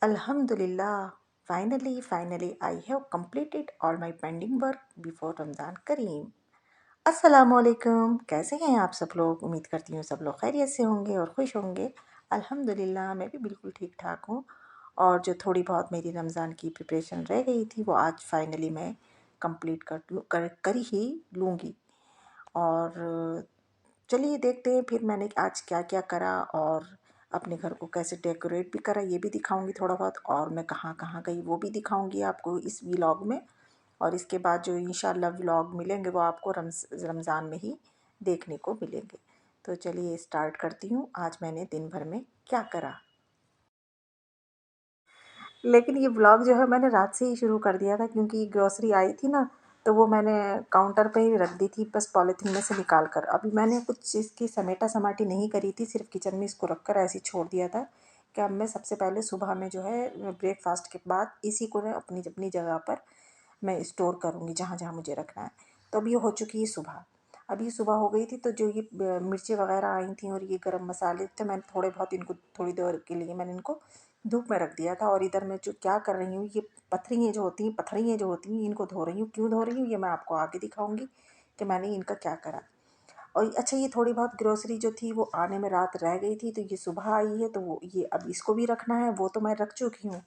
Alhamdulillah, finally, I have completed all my pending work before Ramzan करीम। अस्सलामुअलैकुम, कैसे हैं आप सब लोग? उम्मीद करती हूँ सब लोग खैरियत से होंगे और खुश होंगे। अल्हम्दुलिल्लाह, मैं भी बिल्कुल ठीक ठाक हूँ। और जो थोड़ी बहुत मेरी रमज़ान की प्रिपरेशन रह गई थी वो आज फाइनली मैं कंप्लीट कर ही लूँगी। और चलिए देखते हैं फिर मैंने आज क्या क्या करा और अपने घर को कैसे डेकोरेट भी करा, ये भी दिखाऊंगी थोड़ा बहुत। और मैं कहाँ कहाँ गई वो भी दिखाऊंगी आपको इस व्लॉग में। और इसके बाद जो इंशाल्लाह व्लॉग मिलेंगे वो आपको रमज़ान में ही देखने को मिलेंगे। तो चलिए स्टार्ट करती हूँ आज मैंने दिन भर में क्या करा। लेकिन ये व्लॉग जो है मैंने रात से ही शुरू कर दिया था क्योंकि ग्रोसरी आई थी ना, तो वो मैंने काउंटर पे ही रख दी थी बस पॉलीथीन में से निकाल कर। अभी मैंने कुछ इसकी समेटा समाटी नहीं करी थी, सिर्फ किचन में इसको रख कर ऐसे ही छोड़ दिया था कि अब मैं सबसे पहले सुबह में जो है ब्रेकफास्ट के बाद इसी को ना अपनी अपनी जगह पर मैं स्टोर करूँगी जहाँ जहाँ मुझे रखना है। तो अब ये हो चुकी है सुबह। अभी सुबह हो गई थी तो जो ये मिर्ची वगैरह आई थी और ये गरम मसाले थे, मैंने थोड़े बहुत इनको थोड़ी देर के लिए मैंने इनको धूप में रख दिया था। और इधर मैं जो क्या कर रही हूँ, ये पथरियाँ जो होती हैं इनको धो रही हूँ। क्यों धो रही हूँ ये मैं आपको आगे दिखाऊंगी कि मैंने इनका क्या करा। और अच्छा, ये थोड़ी बहुत ग्रोसरी जो थी वो आने में रात रह गई थी, तो ये सुबह आई है तो वो ये अब इसको भी रखना है। वो तो मैं रख चुकी हूँ,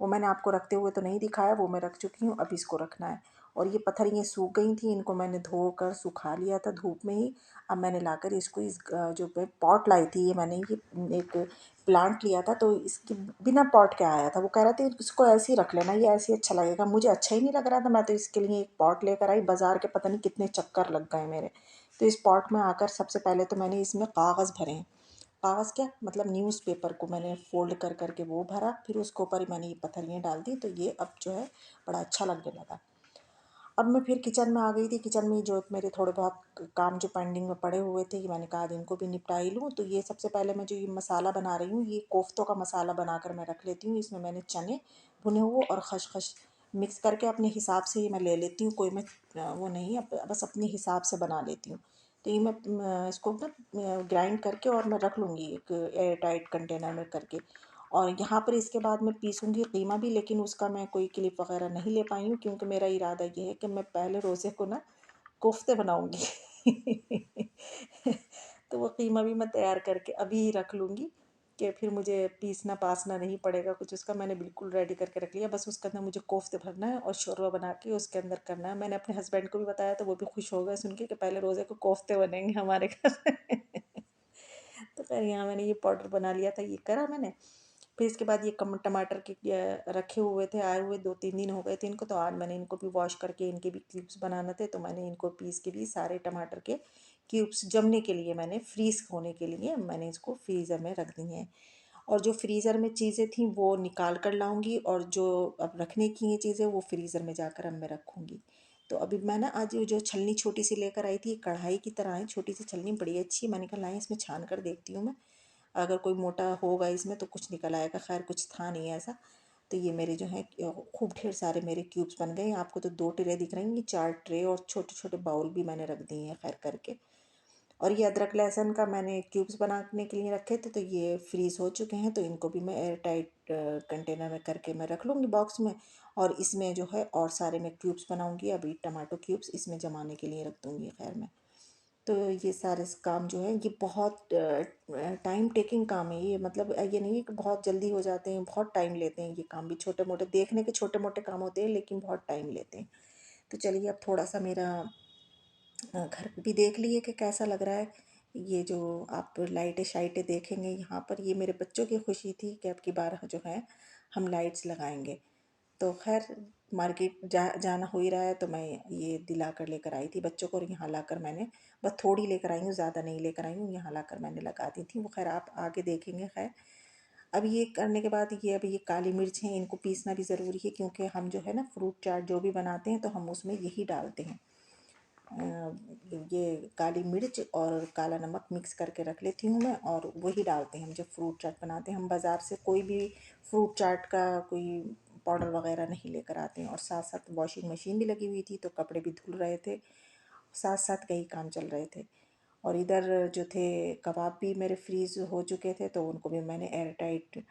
वो मैंने आपको रखते हुए तो नहीं दिखाया, वो मैं रख चुकी हूँ, अब इसको रखना है। और ये पत्थर सूख गई थी, इनको मैंने धोकर सुखा लिया था धूप में ही। अब मैंने लाकर इसको इस जो मैं पॉट लाई थी, ये मैंने ये एक प्लांट लिया था तो इसकी बिना पॉट के आया था। वो कह रहे थे इसको ऐसे ही रख लेना, ये ऐसे ही अच्छा लगेगा। मुझे अच्छा ही नहीं लग रहा था, मैं तो इसके लिए एक पॉट लेकर आई। बाज़ार के पता नहीं कितने चक्कर लग गए मेरे। तो इस पॉट में आकर सबसे पहले तो मैंने इसमें कागज़ भरे हैं। कागज़ क्या मतलब न्यूज़पेपर को मैंने फ़ोल्ड कर कर के वो भरा, फिर उसके ऊपर ही मैंने ये पत्थरियाँ डाल दी, तो ये अब जो है बड़ा अच्छा लगने लगा। अब मैं फिर किचन में आ गई थी। किचन में जो मेरे थोड़े बहुत काम जो पेंडिंग में पड़े हुए थे, ये मैंने कहा आज इनको भी निपटा ही लूँ। तो ये सबसे पहले मैं जो ये मसाला बना रही हूँ, ये कोफ्तों का मसाला बनाकर मैं रख लेती हूँ। इसमें मैंने चने भुने हुए और खसखस मिक्स करके अपने हिसाब से ये मैं ले लेती हूँ। कोई मैं वो नहीं, बस अपने हिसाब से बना लेती हूँ। तो ये मैं इसको ना ग्राइंड करके और मैं रख लूँगी एक एयर टाइट कंटेनर में करके। और यहाँ पर इसके बाद मैं पीसूँगी कीमा भी, लेकिन उसका मैं कोई क्लिप वगैरह नहीं ले पाई हूँ क्योंकि मेरा इरादा ये है कि मैं पहले रोज़े को ना कोफ्ते बनाऊँगी। तो वो कीमा भी मैं तैयार करके अभी ही रख लूँगी कि फिर मुझे पीसना पासना नहीं पड़ेगा कुछ। उसका मैंने बिल्कुल रेडी करके रख लिया, बस उसके अंदर मुझे कोफ्ते भरना है और शोरबा बना के उसके अंदर करना है। मैंने अपने हस्बैंड को भी बताया तो वो भी खुश हो गए सुन के कि पहले रोज़े को कोफ्ते बनेंगे हमारे घर। तो खैर यहाँ मैंने ये पाउडर बना लिया था, ये करा मैंने। फिर इसके बाद ये टमाटर के रखे हुए थे, आए हुए 2-3 दिन हो गए थे इनको, तो आज मैंने इनको भी वॉश करके इनके भी क्यूब्स बनाने थे, तो मैंने इनको पीस के भी सारे टमाटर के क्यूब्स जमने के लिए मैंने फ्रीज़ होने के लिए मैंने इसको फ्रीज़र में रख दी हैं। और जो फ्रीज़र में चीज़ें थी वो निकाल कर लाऊंगी और जो अब रखने की ये चीज़ें वो फ्रीज़र में जाकर अब मैं रखूँगी। तो अभी मैं ना आज ये जो छलनी छोटी सी लेकर आई थी, कढ़ाई की तरह है छोटी सी छलनी, बड़ी अच्छी है। मैंने कहा लाएं इसमें छान कर देखती हूँ मैं, अगर कोई मोटा होगा इसमें तो कुछ निकल आएगा। खैर कुछ था नहीं ऐसा। तो ये मेरे जो है खूब ढेर सारे मेरे क्यूब्स बन गए। आपको तो 2 ट्रे दिख रही हैं, ये 4 ट्रे और छोटे छोटे बाउल भी मैंने रख दिए हैं खैर करके। और ये अदरक लहसुन का मैंने क्यूब्स बनाने के लिए रखे थे, तो ये फ्रीज़ हो चुके हैं, तो इनको भी मैं एयर टाइट कंटेनर में करके मैं रख लूँगी बॉक्स में। और इसमें जो है और सारे मैं क्यूब्स बनाऊँगी, अभी टमाटो क्यूब्स इसमें जमाने के लिए रख दूँगी खैर मैं। तो ये सारे काम जो है ये बहुत टाइम टेकिंग काम है। ये मतलब ये नहीं है कि बहुत जल्दी हो जाते हैं, बहुत टाइम लेते हैं ये काम भी। छोटे मोटे देखने के छोटे मोटे काम होते हैं लेकिन बहुत टाइम लेते हैं। तो चलिए अब थोड़ा सा मेरा घर भी देख लिए कि कैसा लग रहा है। ये जो आप लाइटें शाइटें देखेंगे यहाँ पर, ये मेरे बच्चों की खुशी थी कि अब की बार जो है हम लाइट्स लगाएंगे। तो खैर मार्केट जाना हो ही रहा है, तो मैं ये दिला कर लेकर आई थी बच्चों को, और यहाँ लाकर मैंने बस थोड़ी लेकर आई हूँ, ज़्यादा नहीं लेकर आई हूँ। यहाँ लाकर मैंने लगा दी थी, वो खैर आप आगे देखेंगे। खैर अब ये करने के बाद ये अब ये काली मिर्च हैं, इनको पीसना भी ज़रूरी है क्योंकि हम जो है ना फ्रूट चाट जो भी बनाते हैं तो हम उसमें यही डालते हैं। ये काली मिर्च और काला नमक मिक्स करके रख लेती हूँ मैं, और वही डालते हैं हम जब फ्रूट चाट बनाते हैं। हम बाज़ार से कोई भी फ्रूट चाट का कोई पाउडर वगैरह नहीं लेकर आते हैं। और साथ साथ वॉशिंग मशीन भी लगी हुई थी तो कपड़े भी धुल रहे थे, साथ साथ कई काम चल रहे थे। और इधर जो थे कबाब भी मेरे फ्रीज़ हो चुके थे, तो उनको भी मैंने एयर टाइट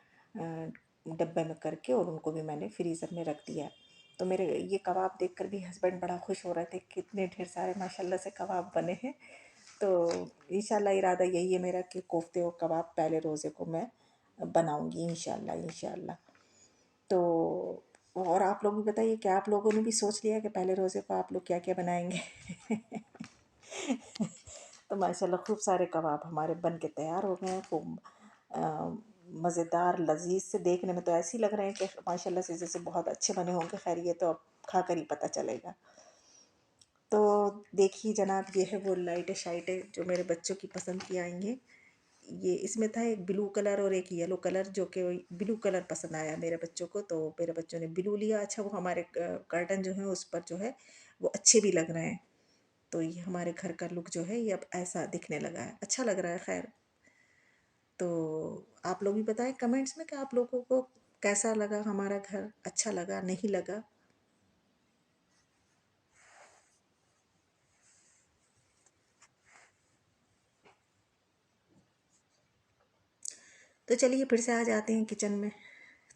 डब्बे में करके और उनको भी मैंने फ्रीज़र में रख दिया। तो मेरे ये कबाब देखकर भी हस्बैंड बड़ा खुश हो रहे थे, कितने ढेर सारे माशाल्लाह से कबाब बने हैं। तो इंशाल्लाह इरादा यही है मेरा कि कोफ्ते और कबाब पहले रोज़े को मैं बनाऊंगी इंशाल्लाह इंशाल्लाह। तो और आप लोग भी बताइए, क्या आप लोगों ने भी सोच लिया कि पहले रोज़े को आप लोग क्या क्या बनाएंगे? तो माशाल्लाह खूब सारे कबाब हमारे बन के तैयार हो गए हैं, खूब मज़ेदार लजीज से, देखने में तो ऐसे ही लग रहे हैं कि माशाल्लाह से जैसे बहुत अच्छे बने होंगे। खैर ये तो अब खा कर ही पता चलेगा। तो देखिए जनाब, ये है वो लाइटें शाइटें जो मेरे बच्चों की पसंद की आई हैं। ये इसमें था एक ब्लू कलर और एक येलो कलर, जो कि ब्लू कलर पसंद आया मेरे बच्चों को, तो मेरे बच्चों ने ब्लू लिया। अच्छा, वो हमारे कर्टन जो है उस पर जो है वो अच्छे भी लग रहे हैं। तो ये हमारे घर का लुक जो है ये अब ऐसा दिखने लगा है, अच्छा लग रहा है। खैर, तो आप लोग भी बताएं कमेंट्स में कि आप लोगों को कैसा लगा हमारा घर, अच्छा लगा नहीं लगा। तो चलिए फिर से आ जाते हैं किचन में।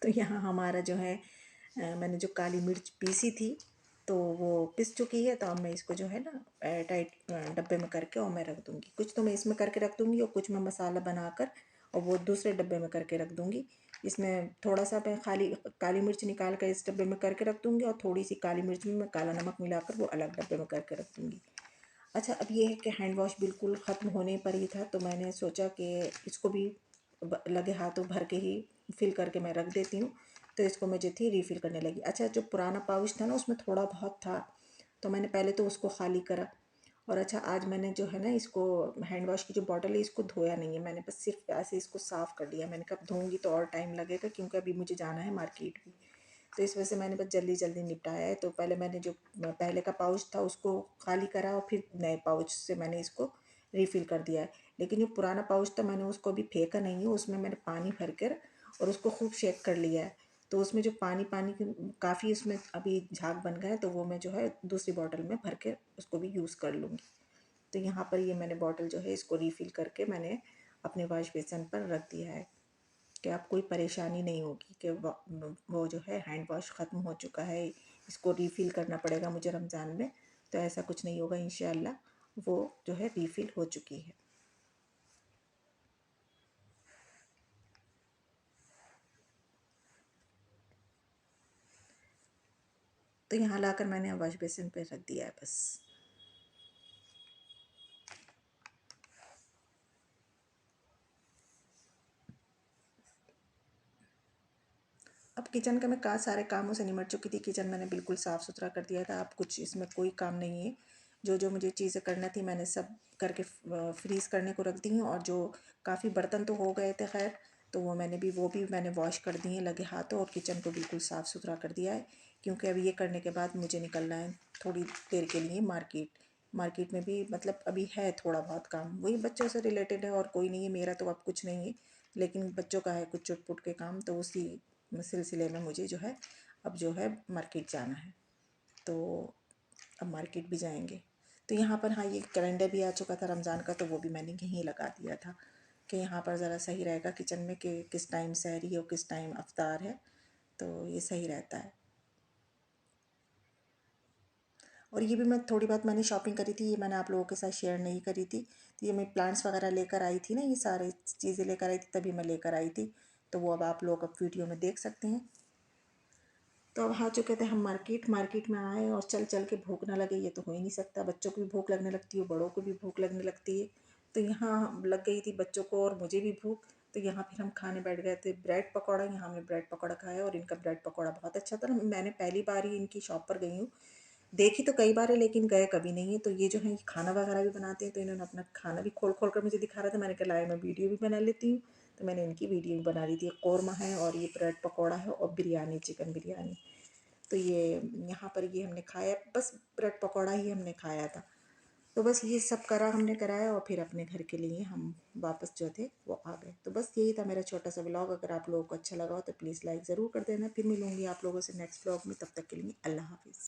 तो यहाँ हमारा जो है मैंने जो काली मिर्च पीसी थी तो वो पिस चुकी है। तो अब मैं इसको जो है ना एयर टाइट डब्बे में करके और मैं रख दूँगी। कुछ तो मैं इसमें करके रख दूँगी और कुछ मैं मसाला बनाकर और वो दूसरे डब्बे में करके रख दूँगी। इसमें थोड़ा सा मैं खाली काली मिर्च निकाल कर इस डब्बे में करके रख दूँगी और थोड़ी सी काली मिर्च में मैं काला नमक मिलाकर वो अलग डब्बे में करके रख दूँगी। अच्छा, अब ये है कि हैंड वॉश बिल्कुल ख़त्म होने पर ही था, तो मैंने सोचा कि इसको भी लगे हाथों भर के ही फिल करके मैं रख देती हूँ। तो इसको मैं जो थी रीफ़िल करने लगी। अच्छा, जो पुराना पाउच था ना उसमें थोड़ा बहुत था, तो मैंने पहले तो उसको खाली करा। और अच्छा, आज मैंने जो है ना इसको हैंड वॉश की जो बॉटल है इसको धोया नहीं है, मैंने बस सिर्फ ऐसे इसको साफ़ कर दिया। मैंने कहा धोऊंगी तो और टाइम लगेगा, क्योंकि अभी मुझे जाना है मार्केट भी। तो इस वजह से मैंने बस जल्दी जल्दी निपटाया है। तो पहले मैंने जो पहले का पाउच था उसको खाली करा और फिर नए पाउच से मैंने इसको रीफ़िल कर दिया है। लेकिन जो पुराना पाउच था मैंने उसको अभी फेंका नहीं है, उसमें मैंने पानी भर कर और उसको खूब शेक कर लिया है। तो उसमें जो पानी पानी काफ़ी उसमें अभी झाग बन गया है, तो वो मैं जो है दूसरी बॉटल में भर के उसको भी यूज़ कर लूँगी। तो यहाँ पर ये मैंने बॉटल जो है इसको रीफ़िल करके मैंने अपने वॉश बेसिन पर रख दिया है कि अब कोई परेशानी नहीं होगी कि वो जो है हैंड वॉश ख़त्म हो चुका है, इसको रीफ़िल करना पड़ेगा मुझे रमज़ान में। तो ऐसा कुछ नहीं होगा इंशाअल्लाह, वो जो है रीफ़िल हो चुकी है। तो यहाँ लाकर मैंने वॉश बेसिन पे रख दिया है बस। अब किचन का मैं का सारे कामों से निमट चुकी थी। किचन मैंने बिल्कुल साफ़ सुथरा कर दिया था। अब कुछ इसमें कोई काम नहीं है। जो जो मुझे चीज़ें करना थी मैंने सब करके फ्रीज़ करने को रख दी हैं। और जो काफ़ी बर्तन तो हो गए थे खैर, तो वो भी मैंने वॉश कर दिए लगे हाथों, और किचन को बिल्कुल साफ़ सुथरा कर दिया है। क्योंकि अब ये करने के बाद मुझे निकलना है थोड़ी देर के लिए मार्केट। मार्केट में भी मतलब अभी है थोड़ा बहुत काम, वही बच्चों से रिलेटेड है और कोई नहीं है। मेरा तो अब कुछ नहीं है, लेकिन बच्चों का है कुछ चुट पुट के काम, तो उसी सिलसिले में मुझे जो है अब जो है मार्केट जाना है। तो अब मार्केट भी जाएंगे। तो यहाँ पर हाँ, ये कैलेंडर भी आ चुका था रमज़ान का, तो वो भी मैंने यहीं लगा दिया था कि यहाँ पर ज़रा सही रहेगा किचन में कि किस टाइम सहरी और किस टाइम अफ्तार है, तो ये सही रहता है। और ये भी मैं थोड़ी बहुत मैंने शॉपिंग करी थी, ये मैंने आप लोगों के साथ शेयर नहीं करी थी। तो ये मैं प्लांट्स वगैरह लेकर आई थी ना, ये सारी चीज़ें लेकर आई थी, तभी मैं लेकर आई थी। तो वो अब आप लोग अब वीडियो में देख सकते हैं। तो अब आ चुके थे हम मार्केट। मार्केट में आए और चल चल के भूख ना लगे ये तो हो ही नहीं सकता। बच्चों को भी भूख लगने लगती है, बड़ों को भी भूख लगने लगती है। तो यहाँ लग गई थी बच्चों को और मुझे भी भूख। तो यहाँ फिर हम खाने बैठ गए थे ब्रेड पकौड़ा। यहाँ हमने ब्रेड पकौड़ा खाया और इनका ब्रेड पकौड़ा बहुत अच्छा था। मैंने पहली बार ही इनकी शॉप पर गई हूँ, देखी तो कई बार है लेकिन गए कभी नहीं है। तो ये जो है खाना वगैरह भी बनाते हैं, तो इन्होंने अपना खाना भी खोल खोल कर मुझे दिखा रहा था। मैंने कहा लाए मैं वीडियो भी बना लेती हूँ। तो मैंने इनकी वीडियो भी बना ली थी। कौरमा है और ये ब्रेड पकौड़ा है और बिरयानी, चिकन बिरयानी। तो ये यहाँ पर ये हमने खाया, बस ब्रेड पकौड़ा ही हमने खाया था। तो बस ये सब करा हमने कराया और फिर अपने घर के लिए हम वापस जो थे वो आ गए। तो बस यही था मेरा छोटा सा व्लॉग। अगर आप लोगों को अच्छा लगा हो तो प्लीज़ लाइक ज़रूर कर देना। फिर मिलूँगी आप लोगों से नेक्स्ट व्लॉग में, तब तक के लिए अल्लाह हाफिज़।